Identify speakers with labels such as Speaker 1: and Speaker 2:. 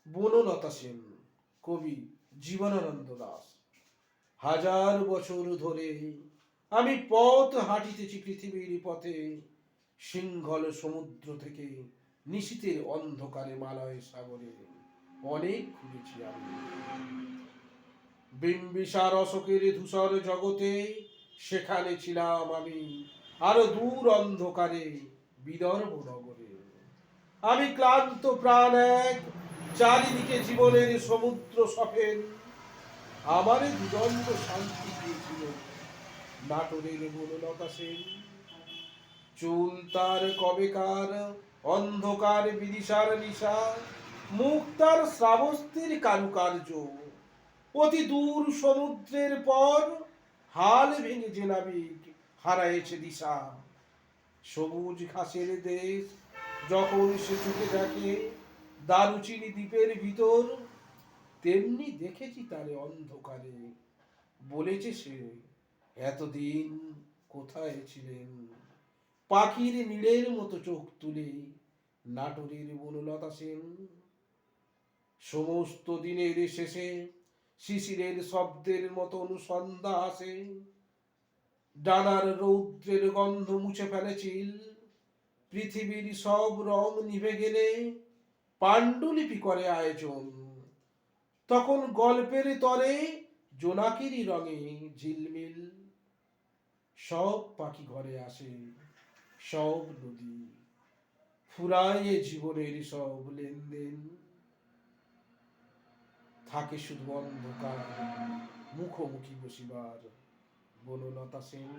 Speaker 1: বনলতা সেন, কবি জীবনানন্দ দাশ। হাজার বছর ধরে আমি পথ হাঁটিতেছি পৃথিবীর পথে, সিংহল সমুদ্র থেকে নিশীথের অন্ধকারে মালয় সাগরে অনেক ঘুরেছি আমি। বিম্বিসার অশোকের ধূসর জগতে সেখানে ছিলাম আমি, আরো দূর অন্ধকারে বিদর্ভ নগরে। আমি ক্লান্ত প্রাণ এক, চারিদিকে জীবনের সমুদ্র সফেন, আমারে দুদণ্ড শান্তি দিয়েছিল নাটোরের বনলতা সেন। চুল তার কবেকার, অন্ধকার বিদিশার নিশা, মুখ তার শ্রাবস্তির কারুকার্য, অতি দূর সমুদ্রের পর হাল ভেঙে যে নাবিক হারায়েছে দিশা। সবুজ ঘাসের দেশ যখন সে চোখে দেখে দারুচিনি দ্বীপের ভিতর, তেমনি দেখেছি তারে অন্ধকারে। বলেছে সে, এতদিন কোথায় ছিলেন? পাখির নীড়ের মতো চোখ তুলে নাটোরের বনলতা সেন। সমস্ত দিনের শেষে শিশিরের শব্দের মতন সন্ধ্যা আসে, ডানার রৌদ্রের গন্ধ মুছে ফেলে চিল, পৃথিবীর সব রং নিভে গেলে পাণ্ডুলিপি করে আয়োজন। তখন গল্পের তরে জোনাকিরই রঙে ঝিলমিল, সব পাখি ঘরে আসে, সব নদী ফুরায় জীবনের সব লেনদেন। থাকে শুধু অন্ধকার মুখোমুখি বসিবার বনলতা সেন।